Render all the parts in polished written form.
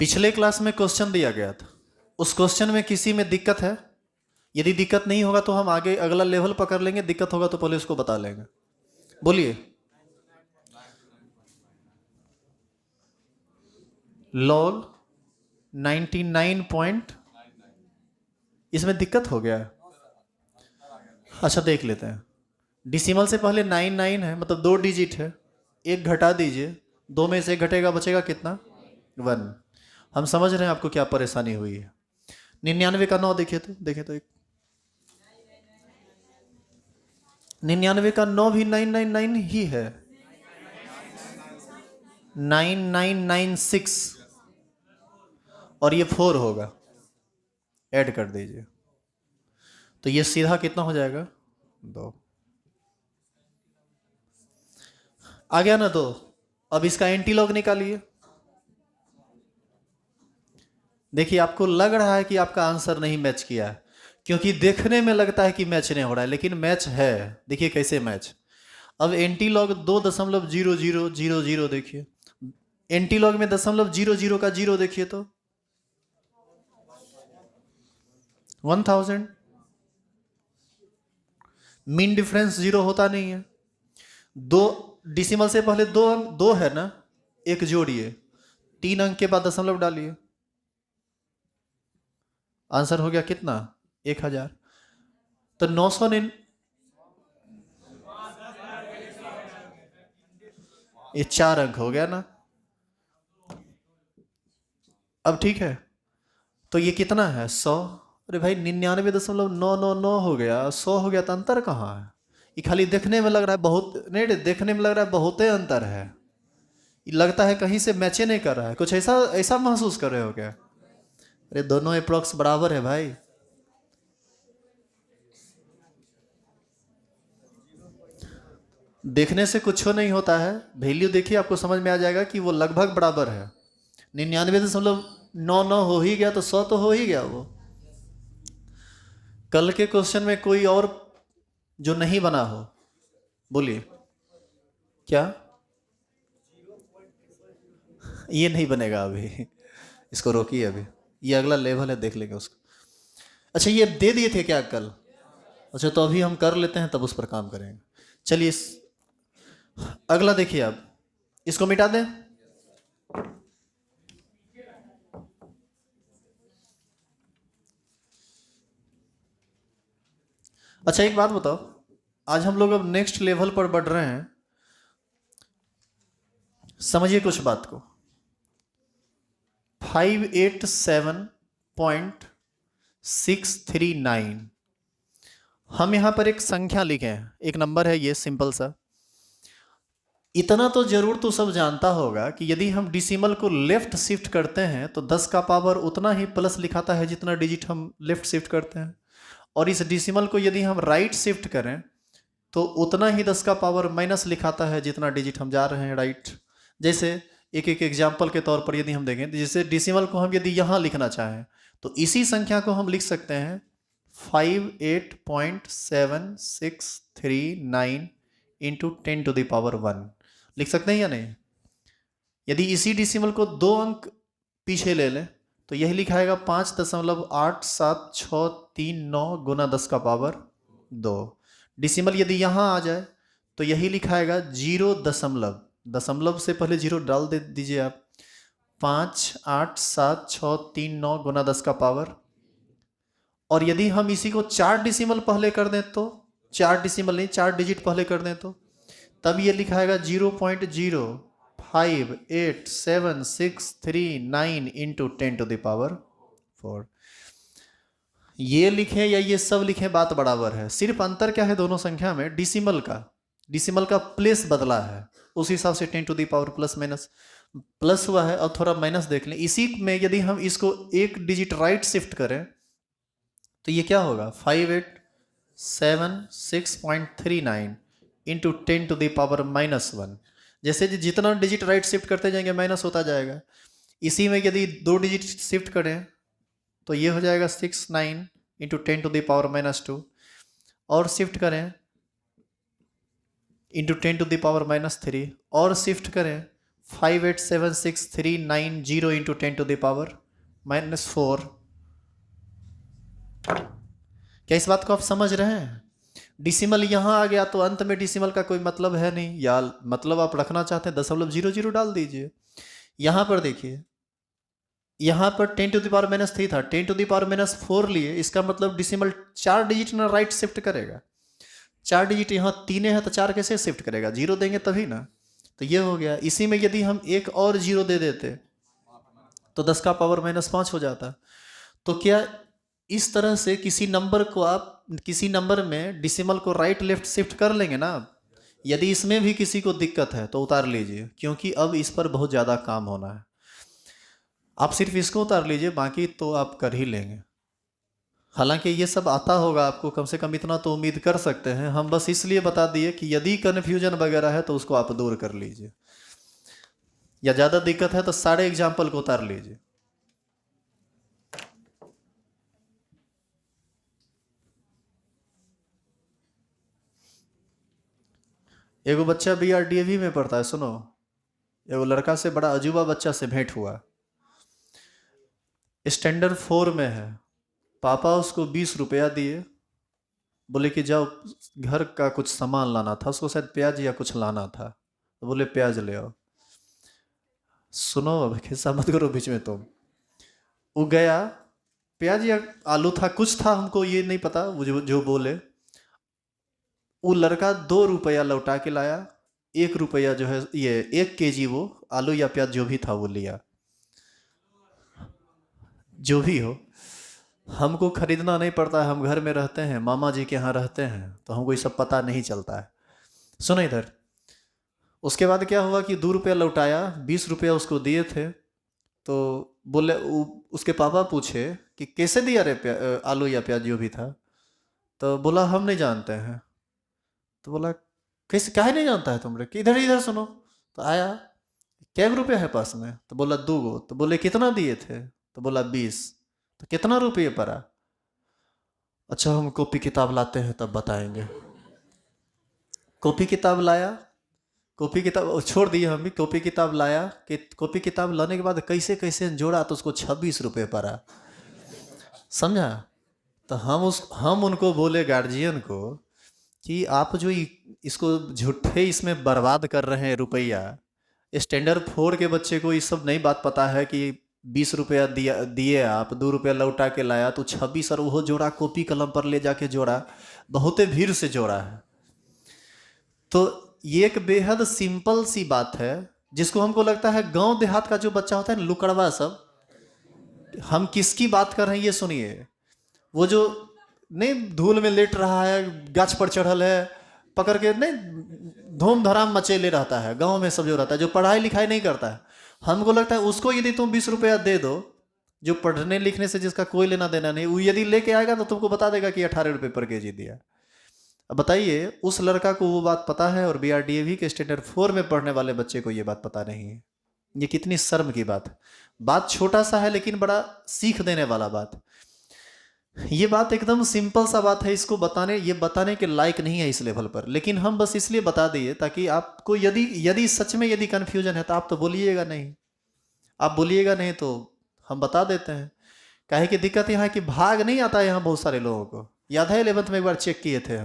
पिछले क्लास में क्वेश्चन दिया गया था, उस क्वेश्चन में किसी में दिक्कत है? यदि दिक्कत नहीं होगा तो हम आगे अगला लेवल पकड़ लेंगे, दिक्कत होगा तो पहले उसको बता लेंगे। बोलिए। लॉग 99 पॉइंट, इसमें दिक्कत हो गया है। अच्छा देख लेते हैं। डिसिमल से पहले 99 है, मतलब 2 डिजिट है, एक घटा दीजिए, 2 में से एक घटेगा, बचेगा कितना? 1। हम समझ रहे हैं आपको क्या परेशानी हुई है। 99 का 9 देखिए तो, एक 99 का 9 भी 999 ही है, 9996, और ये 4 होगा, ऐड कर दीजिए तो ये सीधा कितना हो जाएगा? 2 आ गया ना 2। अब इसका एंटी लॉग निकालिए। देखिए आपको लग रहा है कि आपका आंसर नहीं मैच किया है, क्योंकि देखने में लगता है कि मैच नहीं हो रहा है, लेकिन मैच है। देखिए कैसे मैच। अब एंटी लॉग 2.0000, देखिए एंटी लॉग में 0.00 का 0 देखिए तो 1000। मीन डिफरेंस 0 होता नहीं है। 2 डिसिमल से पहले 2 अंक 2 है ना, एक जोड़िए, 3 अंक के बाद दशमलव डालिए, आंसर हो गया कितना? 1000। तो 900 ये 4 अंक हो गया ना। अब ठीक है, तो ये कितना है? 100। अरे भाई 99.999 हो गया, 100 हो गया, तो अंतर कहाँ है? ये खाली देखने में लग रहा है बहुत, नहीं देखने में लग रहा है बहुते अंतर है, ये लगता है कहीं से मैचे नहीं कर रहा है, कुछ ऐसा ऐसा महसूस कर रहे हो क्या? अरे दोनों अप्रॉक्स बराबर है भाई। देखने से कुछ नहीं होता है, वैल्यू देखिए आपको समझ में आ जाएगा कि वो लगभग बराबर है। 99.99 हो ही गया तो 100 तो हो ही गया वो। कल के क्वेश्चन में कोई और जो नहीं बना हो, बोलिए क्या? ये नहीं बनेगा अभी, इसको रोकिए अभी, ये अगला लेवल है, देख लेंगे उसको। अच्छा ये दे दिए थे क्या कल? अच्छा तो अभी हम कर लेते हैं, तब उस पर काम करेंगे। चलिए अगला देखिए, आप इसको मिटा दें। अच्छा एक बात बताओ, आज हम लोग अब नेक्स्ट लेवल पर बढ़ रहे हैं, समझिए कुछ बात को। 587.639, हम यहां पर एक संख्या लिखे हैं, एक नंबर है ये सिंपल सा। इतना तो जरूर तो सब जानता होगा कि यदि हम डिसिमल को लेफ्ट शिफ्ट करते हैं तो 10 का पावर उतना ही प्लस लिखाता है जितना डिजिट हम लेफ्ट शिफ्ट करते हैं, और इस डिसिमल को यदि हम राइट शिफ्ट करें तो उतना ही 10 का पावर माइनस लिखाता है जितना डिजिट हम जा रहे हैं राइट। जैसे एक एक एग्जाम्पल के तौर पर यदि हम देखें, जैसे डिसिमल को हम यदि यहाँ लिखना चाहें तो इसी संख्या को हम लिख सकते हैं 58.7639 इंटू 10⁻1, लिख सकते हैं या नहीं? यदि इसी डिसिमल को 2 अंक पीछे ले लें तो यही लिखाएगा 5.8739 गुना 10 का पावर 2। डिसिमल यदि यहाँ आ जाए तो यही लिखाएगा 0 दशमलव, दशमलव से पहले 0 डाल दे दीजिए आप, 58739 गुना 10 का पावर। और यदि हम इसी को 4 डिसिमल पहले कर दें तो, 4 डिसिमल नहीं 4 डिजिट पहले कर दें तो, तब ये लिखाएगा 0.0587639 इंटू 10⁻4। ये लिखें या ये सब लिखें बात बराबर है, सिर्फ अंतर क्या है दोनों संख्या में? डिसिमल का प्लेस बदला है, उस हिसाब से 10⁻प्लस माइनस प्लस हुआ है। अब थोड़ा माइनस देख लें, इसी में यदि हम इसको एक डिजिट राइट शिफ्ट करें तो ये क्या होगा? 5876.39 इंटू 10⁻⁻1। जैसे जितना डिजिट राइट शिफ्ट करते जाएंगे माइनस होता जाएगा। इसी में यदि 2 डिजिट शिफ्ट करें तो ये हो जाएगा 69 इंटू 10⁻⁻2, और शिफ्ट करें इंटू 10⁻⁻3, और शिफ्ट करें 587639 इंटू 10⁻⁻⁴। क्या इस बात को आप समझ रहे हैं? डिसिमल यहां आ गया तो अंत में डिसिमल का कोई मतलब है नहीं, या मतलब आप रखना चाहते हैं 0.00 डाल दीजिए। यहां पर देखिए, यहां पर 10⁻³ था, 10⁻⁴ लिए, इसका मतलब डिसिमल 4 डिजिट ना राइट शिफ्ट करेगा। 4 डिजिट यहाँ 3 है तो 4 कैसे शिफ्ट करेगा? 0 देंगे तभी ना। तो ये हो गया। इसी में यदि हम एक और 0 दे देते तो 10⁻⁻5 हो जाता। तो क्या इस तरह से किसी नंबर को आप किसी नंबर में डिसिमल को राइट लेफ्ट शिफ्ट कर लेंगे ना? यदि इसमें भी किसी को दिक्कत है तो उतार लीजिए, क्योंकि अब इस पर बहुत ज़्यादा काम होना है। आप सिर्फ इसको उतार लीजिए, बाकी तो आप कर ही लेंगे। हालांकि ये सब आता होगा आपको, कम से कम इतना तो उम्मीद कर सकते हैं। हम बस इसलिए बता दिए कि यदि कन्फ्यूजन वगैरह है तो उसको आप दूर कर लीजिए, या ज़्यादा दिक्कत है तो सारे एग्जाम्पल को उतार लीजिए। एगो बच्चा BRDAV में पढ़ता है, सुनो। एगो लड़का से, बड़ा अजूबा बच्चा से भेंट हुआ। स्टैंडर्ड 4 में है। पापा उसको 20 रुपया दिए, बोले कि जाओ घर का कुछ सामान लाना था, उसको शायद प्याज या कुछ लाना था, तो बोले प्याज ले आओ। सुनो, अब खिस्सा मत करो बीच में तुम। वो गया, प्याज या आलू था, कुछ था, हमको ये नहीं पता, वो जो बोले। वो लड़का 2 रुपया लौटा के लाया, 1 रुपया जो है, ये 1 केजी वो आलू या प्याज जो भी था वो लिया। जो भी हो, हमको खरीदना नहीं पड़ता है, हम घर में रहते हैं, मामा जी के यहाँ रहते हैं, तो हमको ये सब पता नहीं चलता है। सुनो इधर। उसके बाद क्या हुआ कि 2 रुपया लौटाया, 20 रुपया उसको दिए थे। तो बोले, उसके पापा पूछे कि कैसे दिया रे आलू या प्याज जो भी था? तो बोला हम नहीं जानते हैं। तो बोला कैसे, काहे नहीं जानता है तुमरे, कि इधर इधर सुनो। तो आया, क्या रुपया है पास में? तो बोला 2 गो। तो बोले कितना दिए थे? तो बोला 20। तो कितना रुपये पड़ा? अच्छा हम कॉपी किताब लाते हैं तब बताएंगे। कॉपी किताब लाया, कॉपी किताब छोड़ दिए हम भी, कॉपी किताब लाया कि कॉपी किताब लाने के बाद कैसे कैसे जोड़ा तो उसको 26 रुपये पड़ा। समझा? तो हम उनको बोले, गार्जियन को, कि आप जो इसको झूठे इसमें बर्बाद कर रहे हैं रुपया। स्टैंडर्ड 4 के बच्चे को ये सब नहीं बात पता है कि 20 रुपया दिए आप, 2 रुपया लौटा के लाया तो 26, और वो जोड़ा कॉपी कलम पर ले जाके जोड़ा, बहुते भीड़ से जोड़ा है। तो ये एक बेहद सिंपल सी बात है, जिसको हमको लगता है गांव देहात का जो बच्चा होता है ना, लुकड़वा सब। हम किसकी बात कर रहे हैं ये सुनिए। वो जो नहीं धूल में लेट रहा है, गाछ पर चढ़ल है, पकड़ के नहीं धूम धड़ाम मचेले रहता है, गांव में सब जो रहता है, जो पढ़ाई लिखाई नहीं करता है, हमको लगता है उसको यदि तुम 20 रुपया दे दो, जो पढ़ने लिखने से जिसका कोई लेना देना नहीं, वो यदि लेके आएगा तो तुमको बता देगा कि 18 रुपये पर केजी दिया। अब बताइए, उस लड़का को वो बात पता है, और BRDAV के स्टैंडर्ड 4 में पढ़ने वाले बच्चे को ये बात पता नहीं है। ये कितनी शर्म की बात है। बात छोटा सा है लेकिन बड़ा सीख देने वाला बात। ये बात एकदम सिंपल सा बात है, इसको बताने के लायक नहीं है इस लेवल पर, लेकिन हम बस इसलिए बता दिए ताकि आपको यदि सच में यदि कन्फ्यूजन है तो आप तो बोलिएगा नहीं। आप बोलिएगा नहीं तो हम बता देते हैं। काहे की दिक्कत यहाँ कि भाग नहीं आता है यहाँ बहुत सारे लोगों को। याद है 11th में एक बार चेक किए थे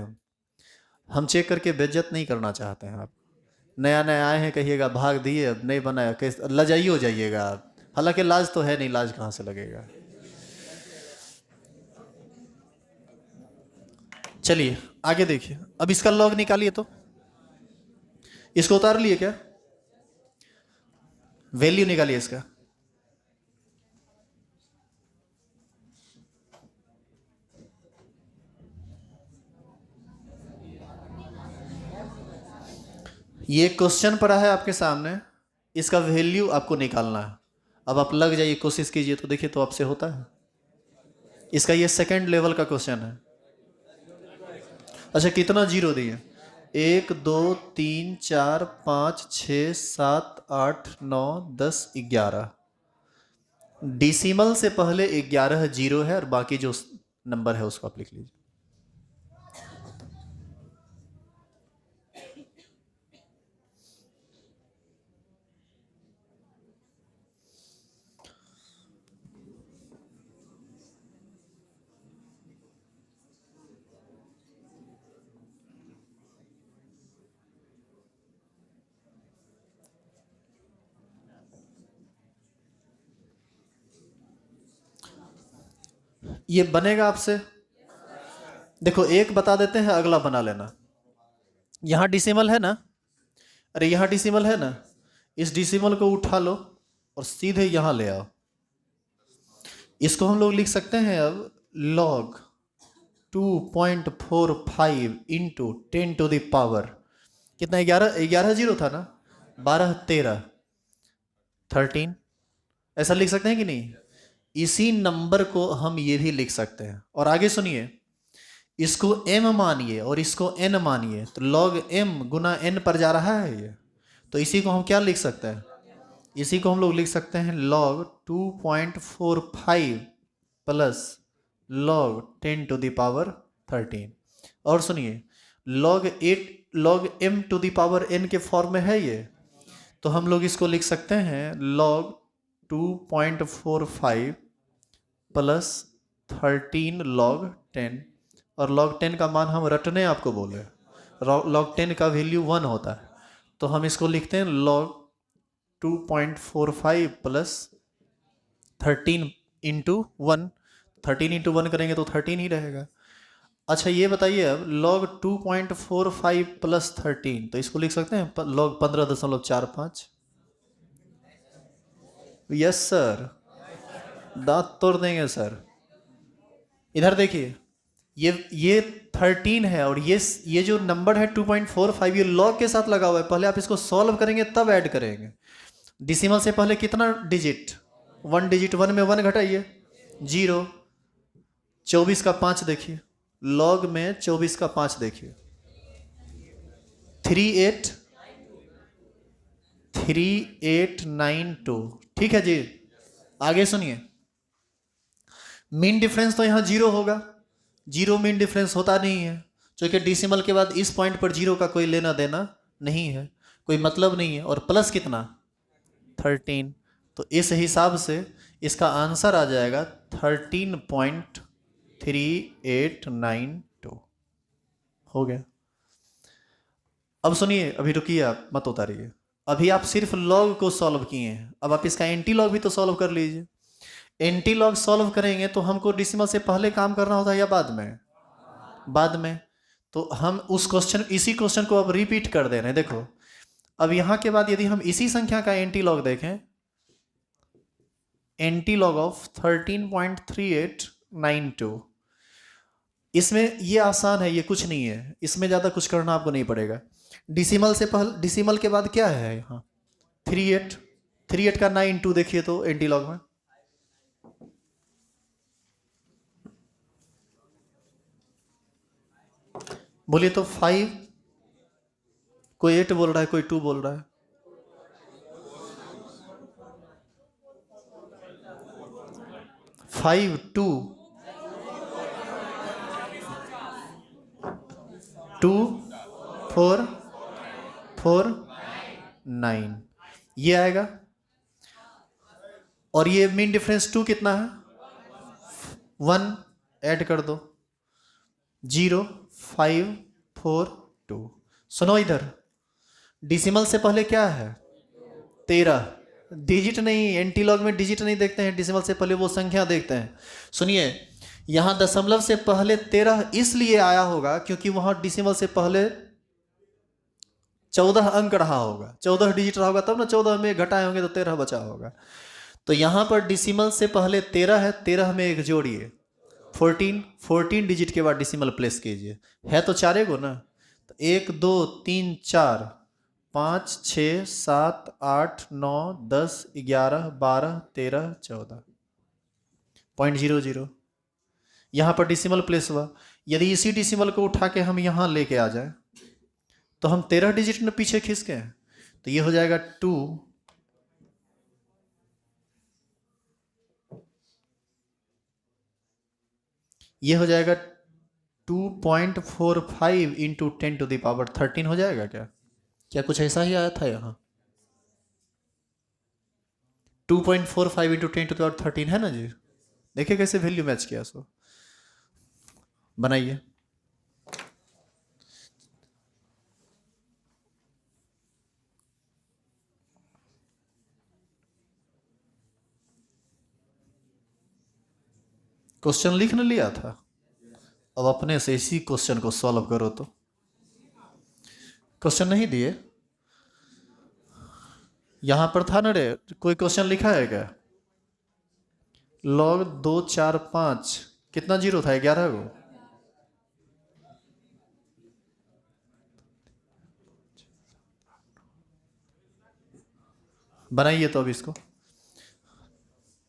हम चेक करके बेइज्जत नहीं करना चाहते हैं। आप नया नया आए हैं, कहिएगा भाग दिए, अब नहीं बनाया, कैसे लजाई हो जाइएगा आप। हालांकि लाज तो है नहीं, लाज कहाँ से लगेगा। चलिए आगे देखिए, अब इसका लॉग निकालिए। तो इसको उतार लिए क्या? वैल्यू निकालिए इसका। ये क्वेश्चन पड़ा है आपके सामने, इसका वैल्यू आपको निकालना है। अब आप लग जाइए, कोशिश कीजिए, तो देखिए तो आपसे होता है। इसका ये सेकंड लेवल का क्वेश्चन है। अच्छा कितना जीरो दिए? 1 2 3 4 5 6 7 8 9 10 11। डिसिमल से पहले 11 जीरो है, और बाकी जो नंबर है उसको आप लिख लीजिए। ये बनेगा आपसे? देखो एक बता देते हैं, अगला बना लेना। यहां डिसिमल है ना, अरे यहां डिसिमल है ना, इस डिसिमल को उठा लो और सीधे यहां ले आओ। इसको हम लोग लिख सकते हैं अब log 2.45 इंटू 10⁻, कितना, 11 11 जीरो था ना, 12 13 13, ऐसा लिख सकते हैं कि नहीं? इसी नंबर को हम ये भी लिख सकते हैं। और आगे सुनिए, इसको m मानिए और इसको n मानिए, तो log m गुना n पर जा रहा है ये, तो इसी को हम क्या लिख सकते हैं? इसी को हम लोग लिख सकते हैं log 2.45 प्लस log 10⁻13। और सुनिए, log m to the power n के फॉर्म में है ये, तो हम लोग इसको लिख सकते हैं log 2.45 प्लस 13 log 10, और log 10 का मान हम रटने आपको बोले, log 10 का वैल्यू 1 होता है, तो हम इसको लिखते हैं log 2.45 प्लस 13 इंटू 1, 13 इंटू 1 करेंगे तो 13 ही रहेगा। अच्छा ये बताइए अब log 2.45 प्लस 13, तो इसको लिख सकते हैं log 15.45। यस सर, दांत तोड़ देंगे सर। इधर देखिए, ये 13 है और ये जो नंबर है 2.45, ये log के साथ लगा हुआ है। पहले आप इसको सॉल्व करेंगे तब ऐड करेंगे। डिसिमल से पहले कितना डिजिट, 1 डिजिट, 1 में 1 घटाइए 0, 24 का 5 देखिए, log में 24 का 5 देखिए, 3892। ठीक है जी, आगे सुनिए। मीन डिफरेंस तो यहां 0 होगा, 0 मीन डिफरेंस होता नहीं है, क्योंकि डिसिमल के बाद इस पॉइंट पर 0 का कोई लेना देना नहीं है, कोई मतलब नहीं है। और प्लस कितना, 13, तो इस हिसाब से इसका आंसर आ जाएगा 13.3892। हो गया। अब सुनिए, अभी रुकिए, आप मत उतारिए, अभी आप सिर्फ लॉग को सॉल्व किए हैं, अब आप इसका एंटी लॉग भी तो सॉल्व कर लीजिए। एंटी लॉग सॉल्व करेंगे तो हमको डिसिमल से पहले काम करना होता है या बाद में? बाद में। तो हम उस क्वेश्चन, इसी क्वेश्चन को अब रिपीट कर दे रहे हैं। देखो, अब यहां के बाद यदि हम इसी संख्या का एंटी लॉग देखें, एंटी लॉग ऑफ 13.3892, इसमें ये आसान है, ये कुछ नहीं है, इसमें ज़्यादा कुछ करना आपको नहीं पड़ेगा। डिसिमल से पहले, डिसिमल के बाद क्या है यहाँ, 38, 38 का 92 देखिए तो एंटी लॉग में, बोलिए तो 5, कोई 8 बोल रहा है, कोई 2 बोल रहा है, 5 2 2 4 4 9, ये आएगा। और ये मीन डिफरेंस 2 कितना है, 1 ऐड कर दो, 0 5 4 2। सुनो इधर, डिसिमल से पहले क्या है, 13, डिजिट नहीं, एंटी लॉग में डिजिट नहीं देखते हैं, डिसिमल से पहले वो संख्या देखते हैं। सुनिए, यहां दशमलव से पहले 13 इसलिए आया होगा क्योंकि वहां डिसिमल से पहले 14 अंक रहा होगा, 14 डिजिट रहा होगा, तब ना 14 में घटाए होंगे तो 13 बचा होगा। तो यहां पर डिसिमल से पहले 13 है, 13 में एक जोड़िए 14, 14 डिजिट के बाद डिसिमल प्लेस कीजिए, है तो 4 गो ना, तो 1 2 3 4 5 6 7 8 9 10 11 12 13 14.00, यहाँ पर डिसिमल प्लेस हुआ। यदि इसी डिसिमल को उठा के हम यहाँ लेके आ जाए तो हम 13 डिजिट में पीछे खिसके हैं, तो ये हो जाएगा 2, ये हो जाएगा 2.45 इंटू 10⁻13 हो जाएगा क्या? क्या कुछ ऐसा ही आया था यहाँ? 2.45 इंटू 10⁻13 है ना जी? देखिए कैसे वैल्यू मैच किया, सो बनाइए। क्वेश्चन लिख न लिया था, अब अपने से इसी क्वेश्चन को सॉल्व करो। तो क्वेश्चन नहीं दिए, यहां पर था ना रे, कोई क्वेश्चन लिखा है क्या? log 2 4 5 कितना जीरो था? 11 को। बनाइए तो अब इसको,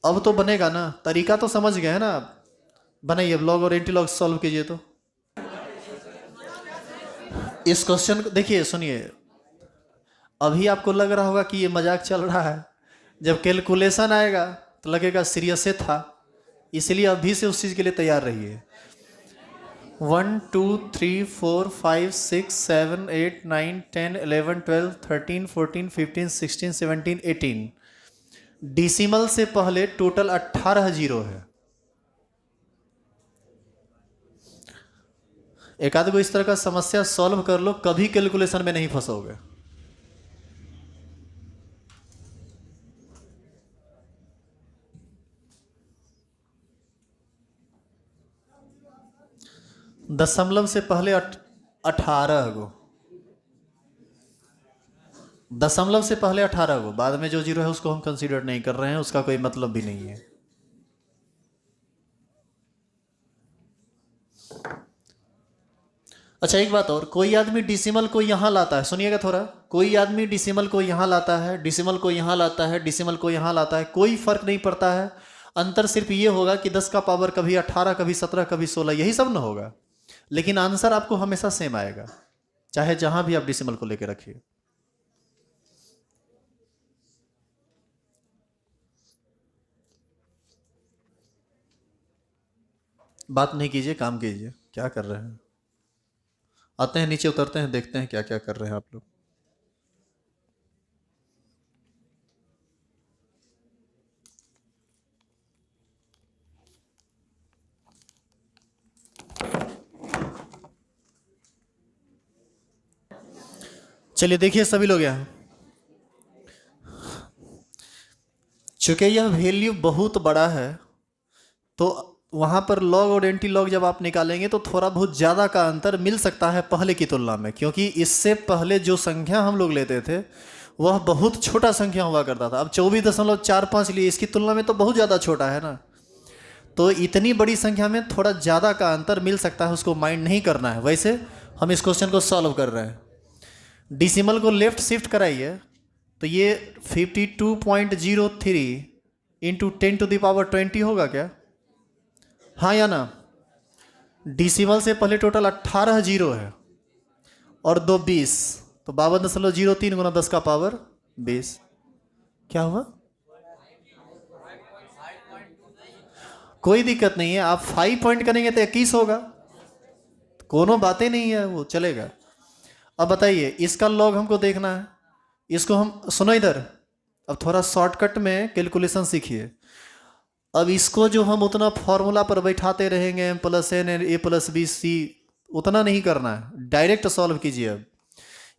अब तो बनेगा ना, तरीका तो समझ गए हैं ना आप। बनाइए अब लॉग और एंटी लॉग सॉल्व कीजिए। तो इस क्वेश्चन को देखिए, सुनिए, अभी आपको लग रहा होगा कि ये मजाक चल रहा है, जब कैलकुलेशन आएगा तो लगेगा सीरियस से था, इसलिए अभी से उस चीज के लिए तैयार रहिए। 1 2 3 4 5 6 7 8 9 10 11 12 13 14 15 16 17 18 डिसिमल से पहले टोटल 18 जीरो है। एक आध को इस तरह का समस्या सॉल्व कर लो, कभी कैलकुलेशन में नहीं फंसोगे। दशमलव से पहले 18 को, दशमलव से पहले 18 को, बाद में जो जीरो है उसको हम कंसीडर नहीं कर रहे हैं, उसका कोई मतलब भी नहीं है। अच्छा एक बात और, कोई आदमी डिसिमल को यहां लाता है, सुनिएगा थोड़ा, कोई आदमी डिसिमल को यहां लाता है, डिसिमल को यहां लाता है, डिसिमल को यहां लाता है, कोई फर्क नहीं पड़ता है। अंतर सिर्फ ये होगा कि 10 का पावर कभी 18, कभी 17, कभी 16, यही सब ना होगा, लेकिन आंसर आपको हमेशा सेम आएगा, चाहे जहां भी आप डिसिमल को लेकर रखिए। बात नहीं कीजिए, काम कीजिए। क्या कर रहे हैं? आते हैं नीचे, उतरते हैं, देखते हैं क्या क्या कर रहे हैं आप लोग। चलिए देखिए सभी लोग यहाँ, चूंकि यह वैल्यू बहुत बड़ा है तो वहां पर लॉग और एंटी लॉग जब आप निकालेंगे तो थोड़ा बहुत ज़्यादा का अंतर मिल सकता है पहले की तुलना में, क्योंकि इससे पहले जो संख्या हम लोग लेते थे वह बहुत छोटा संख्या हुआ करता था। अब 24.45 लिए, इसकी तुलना में तो बहुत ज़्यादा छोटा है ना, तो इतनी बड़ी संख्या में थोड़ा ज़्यादा का अंतर मिल सकता है, उसको माइंड नहीं करना है। वैसे हम इस क्वेश्चन को सॉल्व कर रहे हैं, डिसिमल को लेफ्ट शिफ्ट कराइए तो ये 52.03 इंटू 10⁻20 होगा क्या? हाँ या ना? डिसिमल से पहले टोटल 18 जीरो है और 2 20, तो 52.03 गुना 10 का पावर 20। क्या हुआ? कोई दिक्कत नहीं है, आप 5 पॉइंट करेंगे तो 21 होगा, कोनो बातें नहीं है, वो चलेगा। अब बताइए, इसका लॉग हमको देखना है, इसको हम, सुनो इधर, अब थोड़ा शॉर्टकट में कैलकुलेशन सीखिए। अब इसको जो हम उतना फॉर्मूला पर बैठाते रहेंगे, m+n a+b+c, उतना नहीं करना है, डायरेक्ट सॉल्व कीजिए। अब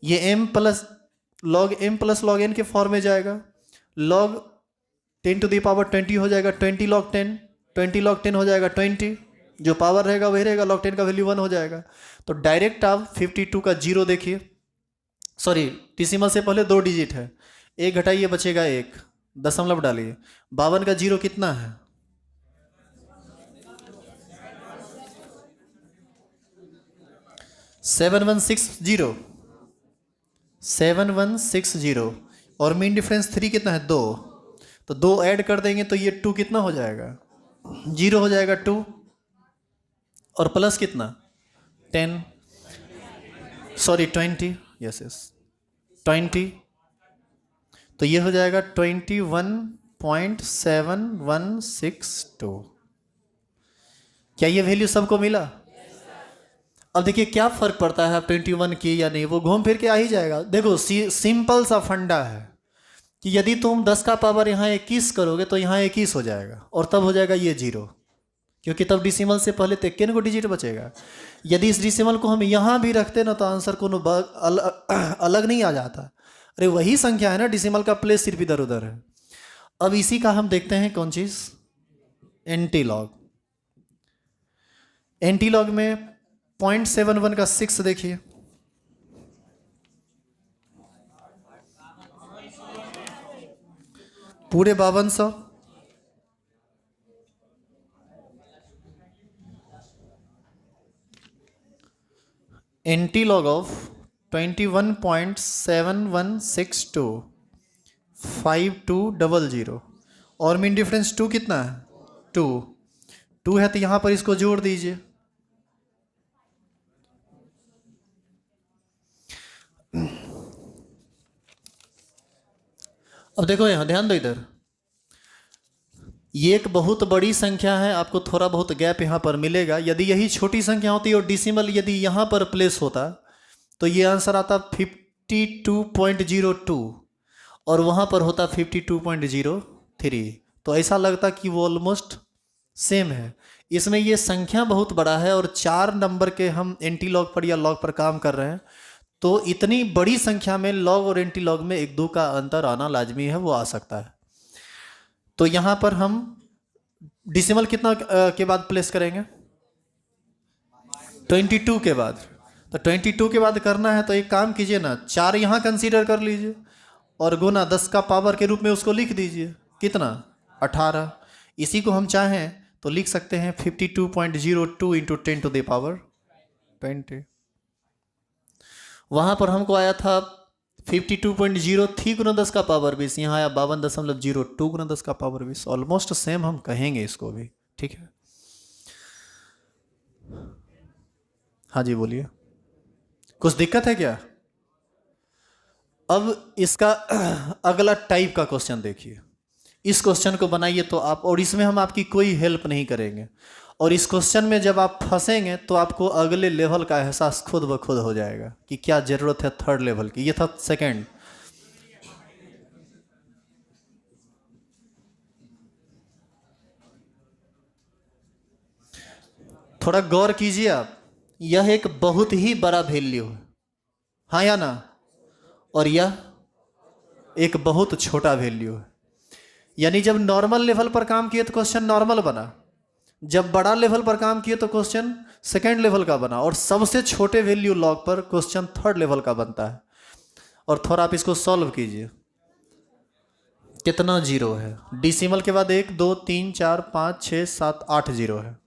ये m प्लस log n के फॉर्म में जाएगा, log 10⁻20 हो जाएगा 20 log 10, 20 log 10 हो जाएगा 20, जो पावर रहेगा वही रहेगा, log 10 का वैल्यू 1 हो जाएगा। तो डायरेक्ट आप 52 का जीरो देखिए, सॉरी डिसिमल से पहले 2 डिजिट है, 1 घटाइए बचेगा 1, दशमलव डालिए, 52 का जीरो कितना है? 7160, 7160, और मीन डिफरेंस 3 कितना है? 2, तो 2 ऐड कर देंगे तो ये 2 कितना हो जाएगा? 0 हो जाएगा 2, और प्लस कितना? 10, सॉरी 20, यस यस 20, तो ये हो जाएगा 21.7162। क्या ये वैल्यू सबको मिला? अब देखिए क्या फर्क पड़ता है, 21 की या नहीं, वो घूम फिर के आ ही जाएगा। देखो सिंपल सा फंडा है कि यदि तुम 10 का पावर यहाँ 21 करोगे तो यहाँ 21 हो जाएगा, और तब हो जाएगा ये 0, क्योंकि तब डिसिमल से पहले 53 को डिजिट बचेगा। यदि इस डिसिमल को हम यहाँ भी रखते ना तो आंसर को अलग नहीं आ जाता। अरे वही संख्या है ना, डिसिमल का प्लेस सिर्फ इधर उधर है। अब इसी का हम देखते हैं कौन चीज, एंटी लॉग। एंटी लॉग में 0.71 का 6 देखिए, पूरे 5200, एंटी लॉग ऑफ 21.7162 5200, और मीन डिफरेंस 2 कितना है, 2 है, तो यहां पर इसको जोड़ दीजिए। अब देखो यहां ध्यान दो, इधर ये एक बहुत बड़ी संख्या है, आपको थोड़ा बहुत गैप यहाँ पर मिलेगा। यदि यही छोटी संख्या होती और डिसिमल यदि यहाँ पर प्लेस होता तो ये आंसर आता 52.02 और वहाँ पर होता 52.03, तो ऐसा लगता कि वो ऑलमोस्ट सेम है। इसमें ये संख्या बहुत बड़ा है और 4 नंबर के हम एंटी लॉग पर या लॉग पर काम कर रहे हैं, तो इतनी बड़ी संख्या में लॉग और एंटी लॉग में 1-2 का अंतर आना लाजमी है, वो आ सकता है। तो यहां पर हम डिसिमल कितना के बाद प्लेस करेंगे, 22 के बाद। तो 22 के बाद करना है तो एक काम कीजिए ना, 4 यहां कंसीडर कर लीजिए और गुना 10 का पावर के रूप में उसको लिख दीजिए, कितना, 18। इसी को हम चाहें तो लिख सकते हैं 52.02 इंटू 10 टू द पावर 20। वहां पर हमको आया था 52.03 गुना 10 का पावर 20, यहाँ आया 52.02 गुना 10 का पावर 20। ऑलमोस्ट सेम हम कहेंगे इसको भी, ठीक है। हाँ जी बोलिए, कुछ दिक्कत है क्या? अब इसका अगला टाइप का क्वेश्चन देखिए। इस क्वेश्चन को बनाइए तो आप, और इसमें हम आपकी कोई हेल्प नहीं करेंगे, और इस क्वेश्चन में जब आप फंसेंगे तो आपको अगले लेवल का एहसास खुद ब खुद हो जाएगा कि क्या जरूरत है थर्ड लेवल की। ये था सेकंड। थोड़ा गौर कीजिए आप, यह एक बहुत ही बड़ा वैल्यू है, हाँ या ना, और यह एक बहुत छोटा वैल्यू है। यानी जब नॉर्मल लेवल पर काम किए तो क्वेश्चन नॉर्मल बना, जब बड़ा लेवल पर काम किए तो क्वेश्चन सेकेंड लेवल का बना, और सबसे छोटे वैल्यू लॉग पर क्वेश्चन थर्ड लेवल का बनता है। और थोड़ा आप इसको सॉल्व कीजिए, कितना जीरो है, डिसिमल के बाद 1 2 3 4 5 6 7 8 जीरो है।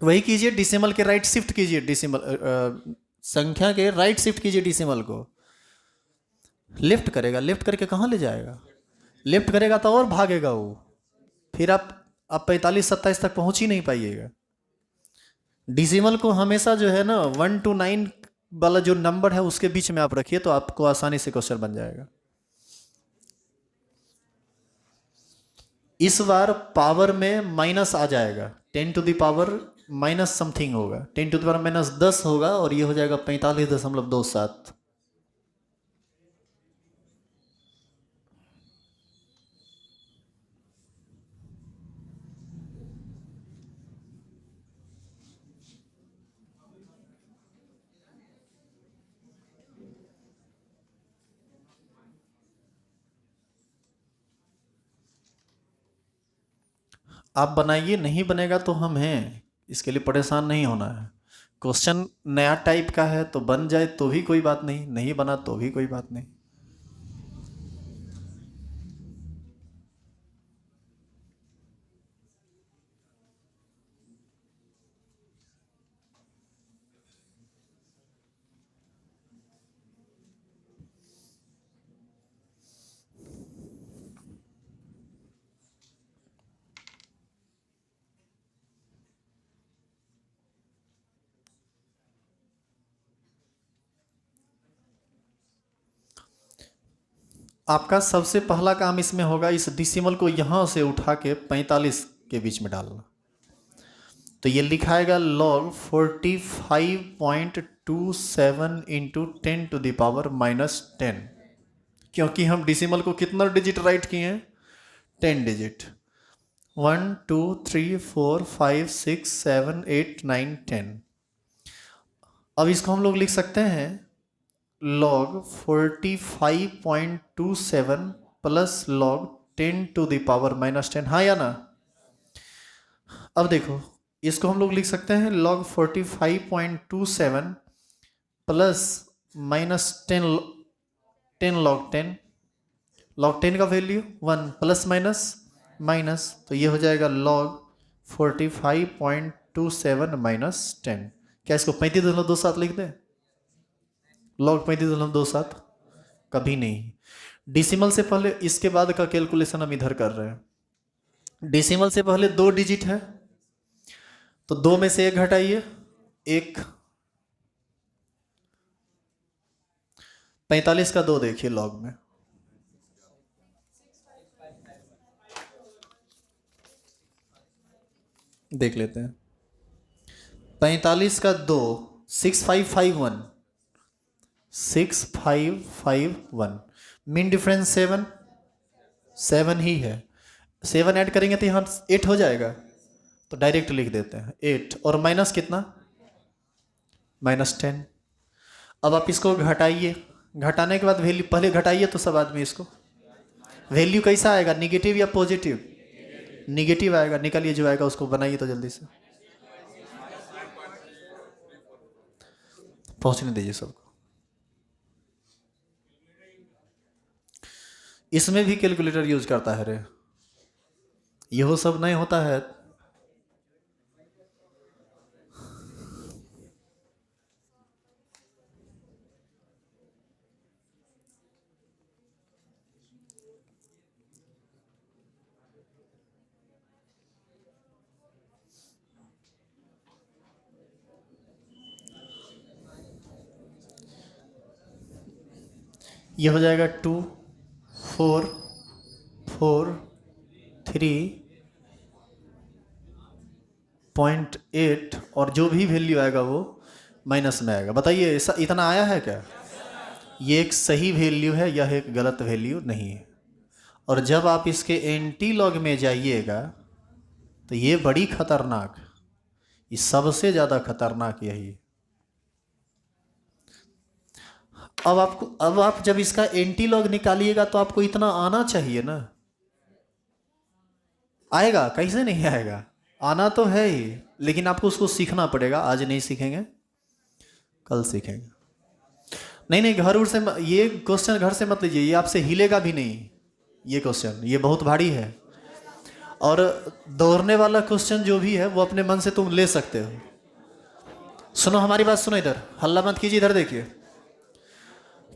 वही कीजिए, डिसिमल के राइट शिफ्ट कीजिए, डिसिमल संख्या के राइट शिफ्ट कीजिए, डिसिमल को लेफ्ट करेगा, लेफ्ट करके कहाँ ले जाएगा, लेफ्ट करेगा तो और भागेगा वो, फिर आप 45-27 तक पहुंच ही नहीं पाइएगा। डिसिमल को हमेशा जो है ना 1 to 9 वाला जो नंबर है उसके बीच में आप रखिए, तो आपको आसानी से क्वेश्चन बन जाएगा। इस बार पावर में माइनस आ जाएगा, 10 to the power minus something होगा, 10 to the पावर -10 होगा, और ये हो जाएगा 45.27। आप बनाइए, नहीं बनेगा तो हम हैं, इसके लिए परेशान नहीं होना है। क्वेश्चन नया टाइप का है तो बन जाए तो भी कोई बात नहीं, नहीं बना तो भी कोई बात नहीं। आपका सबसे पहला काम इसमें होगा, इस डिसिमल को यहाँ से उठा के 45 के बीच में डालना। तो ये लिखाएगा log 45.27 into 10 to the power -10, क्योंकि हम डिसिमल को कितना डिजिट राइट किए हैं, 10 डिजिट, 1 2 3 4 5 6 7 8 9 10। अब इसको हम लोग लिख सकते हैं log 45.27 plus log 10 to the power -10, हाँ या ना। अब देखो इसको हम लोग लिख सकते हैं log 45.27 प्लस माइनस 10 log 10 का वैल्यू 1 प्लस माइनस माइनस, तो ये हो जाएगा log 45.27 माइनस 10। क्या इसको 35.27 लिख दें? log 35.27 कभी नहीं। डिसिमल से पहले इसके बाद का कैलकुलेशन हम इधर कर रहे हैं। डिसिमल से पहले 2 डिजिट है, तो 2 में से 1 घटाइए, 1। 45 का 2 देखिए लॉग में, देख लेते हैं। 45 का 2 6551, 6551। मीन डिफरेंस 7 ही है। 7 ऐड करेंगे तो यहाँ 8 हो जाएगा, तो डायरेक्ट लिख देते हैं 8। और माइनस कितना? -10। अब आप इसको घटाइए, घटाने के बाद वैल्यू पहले घटाइए तो सब आदमी इसको, वैल्यू कैसा आएगा, निगेटिव या पॉजिटिव? निगेटिव आएगा। निकालिए जो आएगा उसको, बनाइए तो जल्दी से, पहुंचने दीजिए सबको। इसमें भी कैलकुलेटर यूज करता है रे, यह सब नहीं होता है। ये हो जाएगा 2 4 4 3.8 और जो भी वैल्यू आएगा वो माइनस में आएगा। बताइए ऐसा इतना आया है क्या? ये एक सही वैल्यू है, यह एक गलत वैल्यू नहीं है। और जब आप इसके एंटी लॉग में जाइएगा तो ये बड़ी खतरनाक, ये सबसे ज़्यादा खतरनाक यही है। अब आप जब इसका एंटी लॉग निकालिएगा तो आपको इतना आना चाहिए ना। आएगा? कैसे नहीं आएगा, आना तो है ही, लेकिन आपको उसको सीखना पड़ेगा। आज नहीं सीखेंगे, कल सीखेंगे। नहीं, घर से ये क्वेश्चन घर से मत लीजिए, ये आपसे हिलेगा भी नहीं। ये क्वेश्चन ये बहुत भारी है, और दौड़ने वाला क्वेश्चन जो भी है वो अपने मन से तुम ले सकते हो। सुनो हमारी बात सुनो, इधर हल्ला मत कीजिए, इधर देखिए।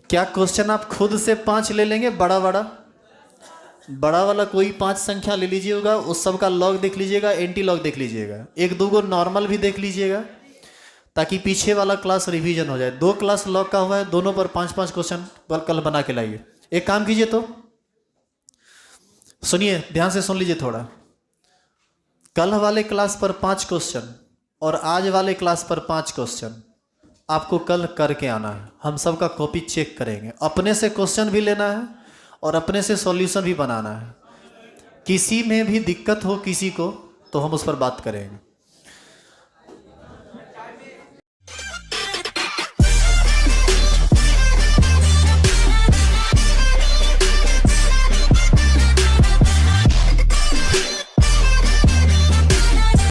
क्या क्वेश्चन आप खुद से 5 ले लेंगे? बड़ा वाला कोई 5 संख्या ले लीजिएगा, उस सब का लॉग देख लीजिएगा, एंटी लॉग देख लीजिएगा, 1-2 गो नॉर्मल भी देख लीजिएगा, ताकि पीछे वाला क्लास रिवीजन हो जाए। 2 क्लास लॉग का हुआ है, दोनों पर 5-5 क्वेश्चन कल बना के लाइए। एक काम कीजिए, तो सुनिए, ध्यान से सुन लीजिए थोड़ा। कल वाले क्लास पर 5 क्वेश्चन और आज वाले क्लास पर 5 क्वेश्चन आपको कल करके आना है। हम सब का कॉपी चेक करेंगे, अपने से क्वेश्चन भी लेना है और अपने से सॉल्यूशन भी बनाना है। किसी में भी दिक्कत हो किसी को तो हम उस पर बात करेंगे।